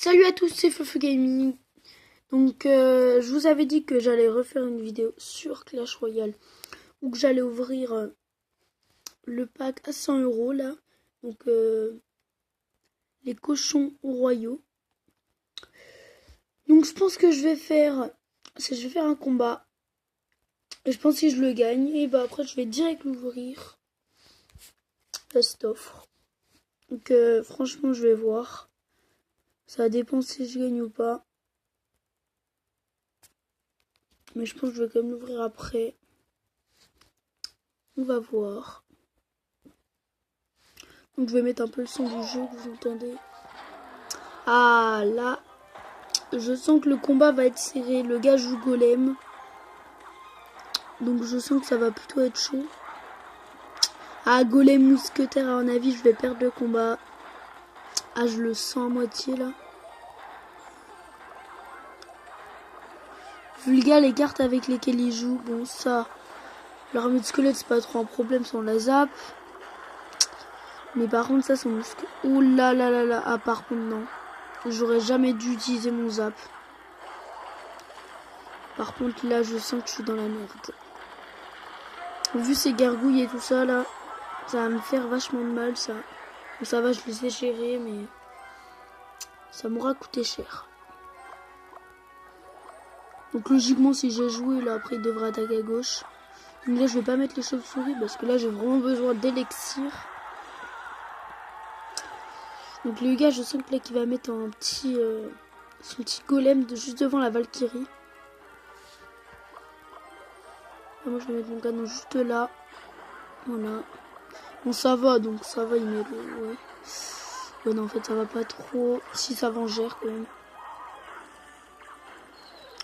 Salut à tous, c'est Fufu Gaming. Donc, je vous avais dit que j'allais refaire une vidéo sur Clash Royale où que j'allais ouvrir le pack à 100 € là. Donc, les cochons royaux. Donc, je pense que je vais faire un combat. Et je pense que si je le gagne, et bah après je vais direct l'ouvrir cette offre. Donc, franchement, je vais voir. Ça dépend si je gagne ou pas. Mais je pense que je vais quand même l'ouvrir après. On va voir. Donc je vais mettre un peu le son du jeu que vous entendez. Ah là, je sens que le combat va être serré. Le gars joue golem. Donc je sens que ça va plutôt être chaud. Ah, golem mousquetaire, à mon avis, je vais perdre le combat. Ah, je le sens à moitié là. Vu le gars, les cartes avec lesquelles il joue, bon ça, l'armée de squelette c'est pas trop un problème sans la zap. Mais par contre ça, son mousquetaire. Ouh là là là là, ah par contre non. J'aurais jamais dû utiliser mon zap. Par contre là, je sens que je suis dans la merde. Vu ces gargouilles et tout ça là, ça va me faire vachement de mal ça. Mais ça va, je les ai gérés, mais ça m'aura coûté cher. Donc logiquement, si j'ai joué là, après il devrait attaquer à gauche. Donc là, je vais pas mettre les chauves-souris parce que là, j'ai vraiment besoin d'élixir. Donc le gars, je sens que là, qu'il va mettre un petit, son petit golem juste devant la Valkyrie. Et moi, je vais mettre mon canon juste là. Voilà. Bon, ça va, donc ça va, il met le... Ouais. Ouais, non, en fait, ça va pas trop. Si, ça va en gère quand même.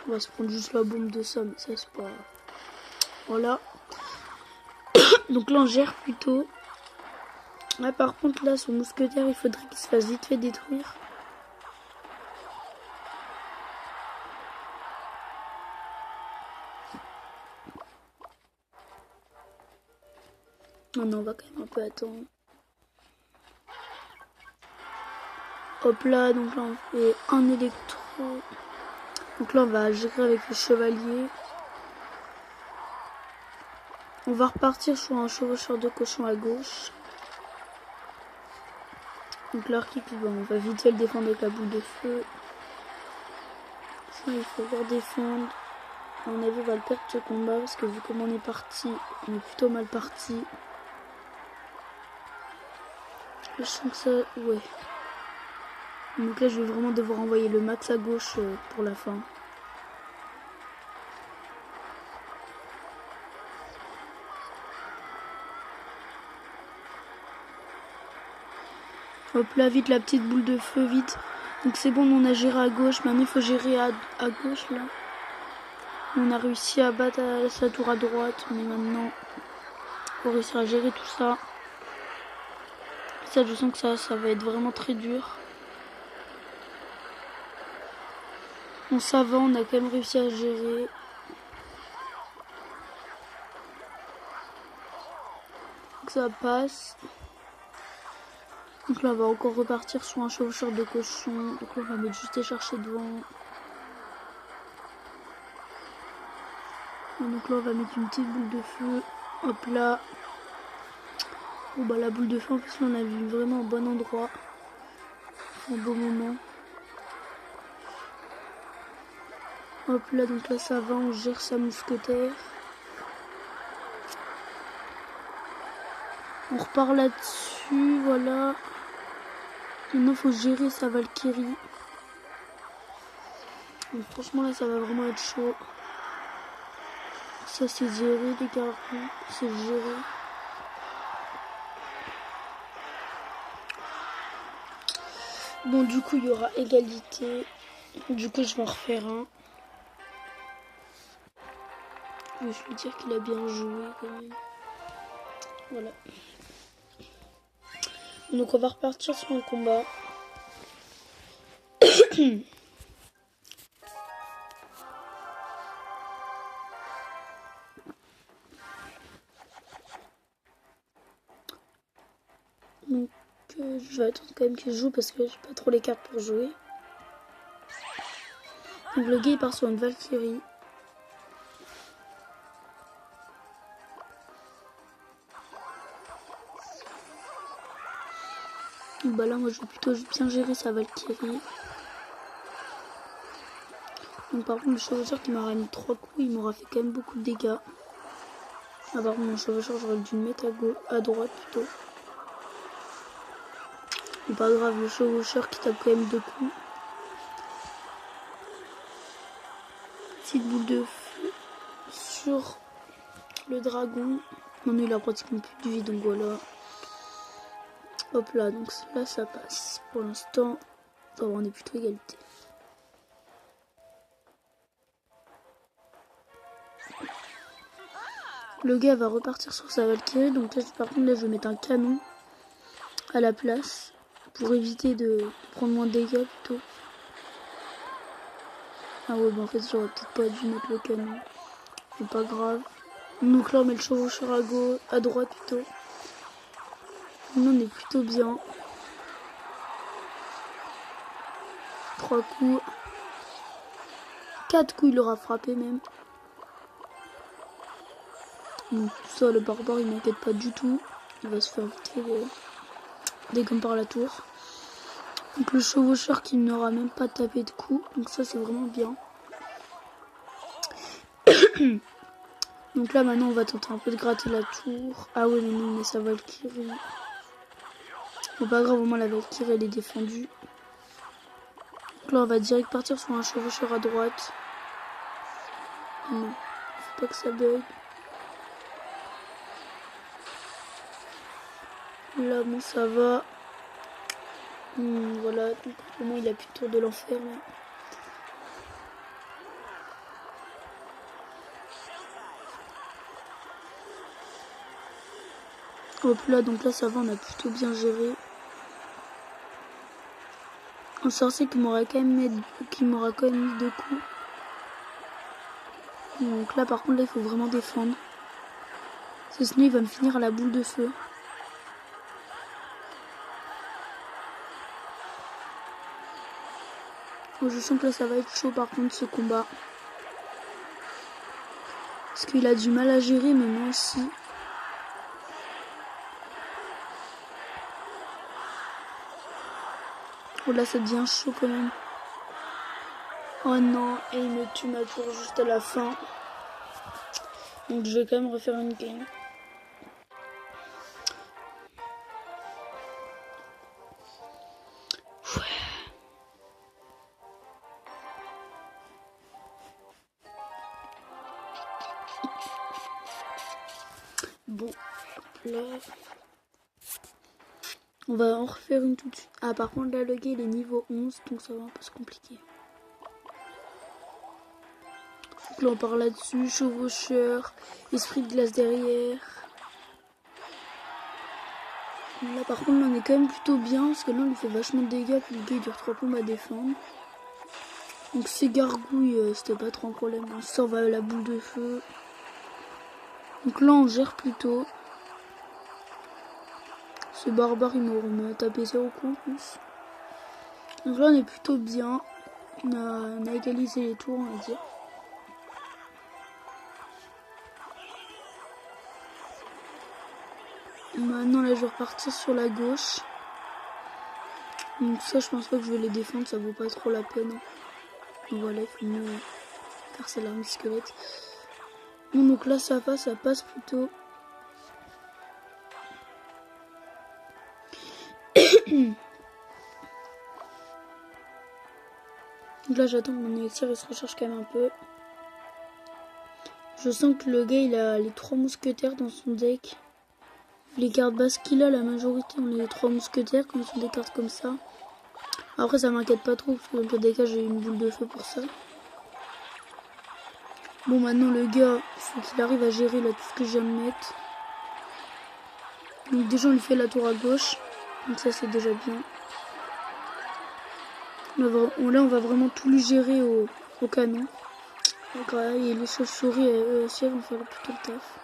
On va se prendre juste la bombe de ça, mais ça, c'est pas... Voilà. Donc là, on gère plutôt. Ah, par contre, là, son mousquetaire, il faudrait qu'il se fasse vite fait détruire. Oh non, on va quand même un peu attendre. Hop là, donc là, on fait un électro. Donc là, on va gérer avec le chevalier. On va repartir sur un chevaucheur de cochon à gauche. Donc leur kick, bon, on va vite fait le défendre avec la boule de feu. Ça, il faut voir défendre. À mon avis, on va le perdre ce combat parce que vu comment on est parti, on est plutôt mal parti. Je sens que ça... Ouais. Donc là, je vais vraiment devoir envoyer le max à gauche pour la fin. Hop là, vite la petite boule de feu, vite. Donc c'est bon, on a géré à gauche. Maintenant, il faut gérer à gauche, là. On a réussi à battre sa tour à droite. Mais maintenant, il faut réussir à gérer tout ça. Ça, je sens que ça va être vraiment très dur. Bon, ça va, on a quand même réussi à gérer. Donc ça passe. Donc là, on va encore repartir sur un chevaucheur de cochon. Donc là, on va mettre juste les chercher devant. Et donc là, on va mettre une petite boule de feu. Hop là. Bon, bah la boule de feu, en plus, là, on a vu vraiment au bon endroit. Un beau moment. Hop là, donc là, ça va, on gère sa mousquetaire. On repart là-dessus, voilà. Maintenant, il faut gérer sa Valkyrie. Donc, franchement, là, ça va vraiment être chaud. Ça, c'est géré, les garous. C'est géré. Bon, du coup, il y aura égalité. Du coup, je vais en refaire un. Je vais lui dire qu'il a bien joué, quand même. Voilà. Donc, on va repartir sur un combat. Donc je vais attendre quand même qu'il joue parce que j'ai pas trop les cartes pour jouer. Donc le gars il part sur une Valkyrie. Bah là moi je vais plutôt bien gérer sa Valkyrie. Donc par contre le chevaucheur qui m'aura mis 3 coups, il m'aura fait quand même beaucoup de dégâts. Ah par contre mon chevaucheur j'aurais dû le mettre à droite plutôt. Mais pas grave, le chevaucheur qui tape quand même 2 coups. Petite boule de feu sur le dragon. Non il a pratiquement plus de vie donc voilà. Hop là, donc là ça passe. Pour l'instant, on est plutôt égalité. Le gars va repartir sur sa Valkyrie, donc là par contre là je vais mettre un canon à la place pour éviter de prendre moins de dégâts plutôt. Ah ouais bah en fait j'aurais peut-être pas dû mettre le canon. C'est pas grave. Donc là on met le chevaucheur à gauche, à droite plutôt. Nous on est plutôt bien. 3 coups. 4 coups il aura frappé même. Donc ça le barbare il m'inquiète pas du tout. Il va se faire vite fait des gommes par la tour. Donc le chevaucheur qui n'aura même pas tapé de coups. Donc ça c'est vraiment bien. Donc là maintenant on va tenter un peu de gratter la tour. Ah ouais mais non mais ça Valkyrie. Bon pas grave, au moins la Valkyrie elle est défendue. Donc là on va direct partir sur un chevaucheur à droite. Non, faut pas que ça bug. Là bon ça va. Voilà, donc au moins il a plus de tour de l'enfer là. Hop là, donc là ça va, on a plutôt bien géré. Un sorcier qui m'aura quand même mis 2 coups. Donc là par contre là il faut vraiment défendre. Parce que sinon il va me finir à la boule de feu. Bon, je sens que là ça va être chaud par contre ce combat. Parce qu'il a du mal à gérer mais moi aussi. Oh là ça devient chaud quand même. Oh non, et il me tue ma tour juste à la fin. Donc je vais quand même refaire une game. Ouais. Bon, là... On va en refaire une tout de suite. Ah par contre là le gars il est niveau 11 donc ça va un peu se compliquer. Donc là on part là-dessus, chevaucheur, esprit de glace derrière. Là par contre là, on est quand même plutôt bien parce que là on lui fait vachement de dégâts puis le gars il dure 3 plombes à défendre. Donc ces gargouilles c'était pas trop un problème. On sort vers la boule de feu. Donc là on gère plutôt. Ce barbare il m'a tapé 0 coups en plus. Donc là on est plutôt bien. On a égalisé les tours on va dire. Maintenant là je vais repartir sur la gauche. Donc ça je pense pas que je vais les défendre, ça vaut pas trop la peine. Donc voilà, il faut mieux faire ça l'arme squelette. Bon, donc là ça passe plutôt. Donc là j'attends que mon élixir il se recharge quand même un peu. Je sens que le gars il a les 3 mousquetaires dans son deck. Les cartes basses qu'il a, la majorité ont les 3 mousquetaires quand ils sont des cartes comme ça. Après ça m'inquiète pas trop parce que dans le des cas j'ai une boule de feu pour ça. Bon maintenant le gars, il faut qu'il arrive à gérer là tout ce que je viens de mettre. Donc déjà on lui fait la tour à gauche. Donc ça c'est déjà bien. Là on va vraiment tout lui gérer au canon. Donc là, et les chauves-souris aussi elles vont faire plutôt le taf.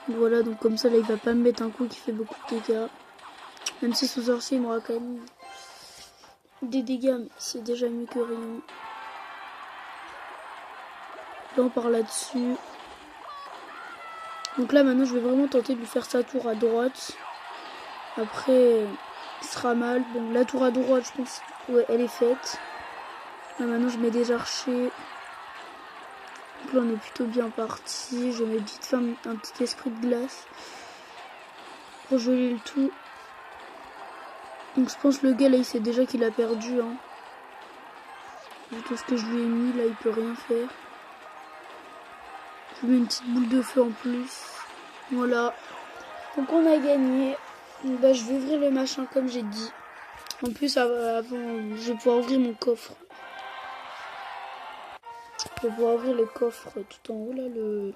Voilà, donc comme ça là il va pas me mettre un coup qui fait beaucoup de dégâts. Même si sous sorcier il m'aura quand même des dégâts, mais c'est déjà mieux que rien. Là on part là-dessus. Donc là maintenant je vais vraiment tenter de lui faire sa tour à droite. Après il sera mal. Bon la tour à droite je pense ouais elle est faite. Là maintenant je mets des archers. Donc là on est plutôt bien parti. Je mets vite fait un petit esprit de glace pour geler le tout. Donc je pense que le gars là il sait déjà qu'il a perdu hein. Vu tout ce que je lui ai mis là il peut rien faire. Je mets une petite boule de feu en plus. Voilà. Donc on a gagné. Donc, bah, je vais ouvrir le machin comme j'ai dit. En plus avant je vais pouvoir ouvrir mon coffre. Je vais pouvoir ouvrir le coffre tout en haut là, le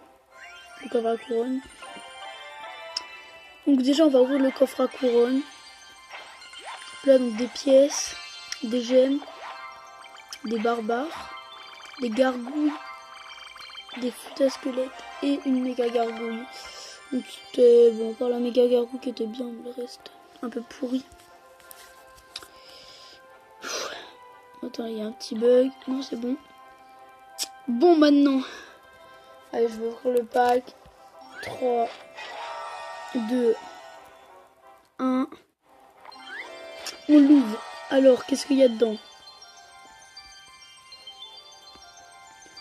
coffre à couronne. Donc déjà on va ouvrir le coffre à couronne. Là donc des pièces, des gemmes, des barbares, des gargouilles, des flûtes à squelettes et une méga gargouille. Donc c'était bon par la méga gargouille qui était bien, le reste un peu pourri. Attends, il y a un petit bug. Non, c'est bon. Bon, maintenant. Allez, je vais ouvrir le pack. 3, 2, 1. On l'ouvre. Alors, qu'est-ce qu'il y a dedans?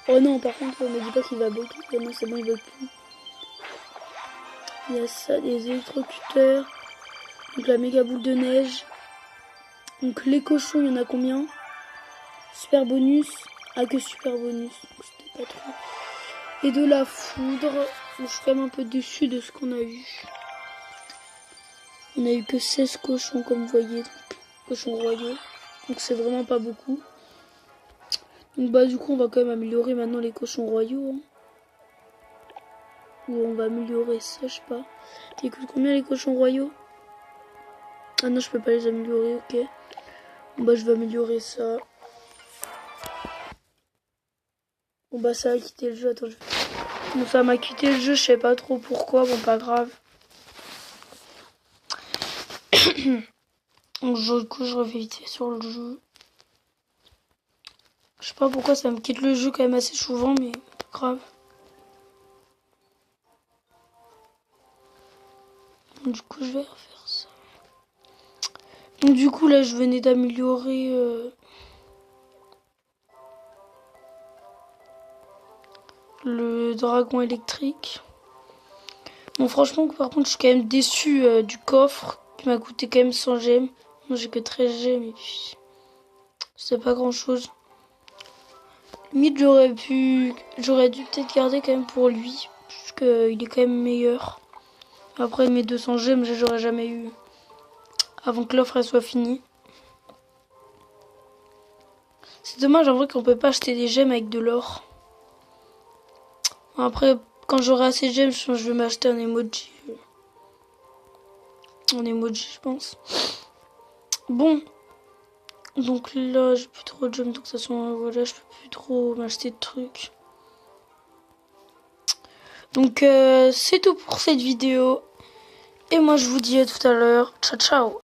Oh non, par contre, on me dit pas qu'il va bugger. Oh non, c'est bon, il bug plus. Il y a ça, des électrocuteurs. Donc la méga boule de neige. Donc les cochons, il y en a combien? Super bonus. Ah, que super bonus. C'était pas trop. Et de la foudre. Je suis quand même un peu déçue de ce qu'on a eu. On a eu que 16 cochons, comme vous voyez. Donc, cochons royaux. Donc c'est vraiment pas beaucoup. Donc bah du coup, on va quand même améliorer maintenant les cochons royaux. Hein. Ou on va améliorer ça, je sais pas. Ils coûtent combien les cochons royaux? Ah non, je peux pas les améliorer, ok. Bon bah je vais améliorer ça. Bon bah ça a quitté le jeu, attends. Bon ça m'a quitté le jeu, je sais pas trop pourquoi, bon pas grave. Donc du coup je refais vite fait sur le jeu. Je sais pas pourquoi ça me quitte le jeu quand même assez souvent, mais pas grave. Donc, du coup je vais refaire ça. Donc du coup là je venais d'améliorer le dragon électrique. Bon franchement par contre je suis quand même déçue du coffre qui m'a coûté quand même 100 gemmes. Moi j'ai que 13 gemmes et puis c'est pas grand chose. Limite j'aurais dû peut-être garder quand même pour lui. Parce qu'il est quand même meilleur. Après mes 200 gemmes j'aurais jamais eu. Avant que l'offre soit finie. C'est dommage en vrai qu'on peut pas acheter des gemmes avec de l'or. Après quand j'aurai assez de gemmes je vais m'acheter un emoji. Un emoji je pense. Bon. Donc là j'ai plus trop de gemmes. Donc de toute façon voilà je peux plus trop m'acheter de trucs. Donc c'est tout pour cette vidéo. Et moi je vous dis à tout à l'heure. Ciao ciao.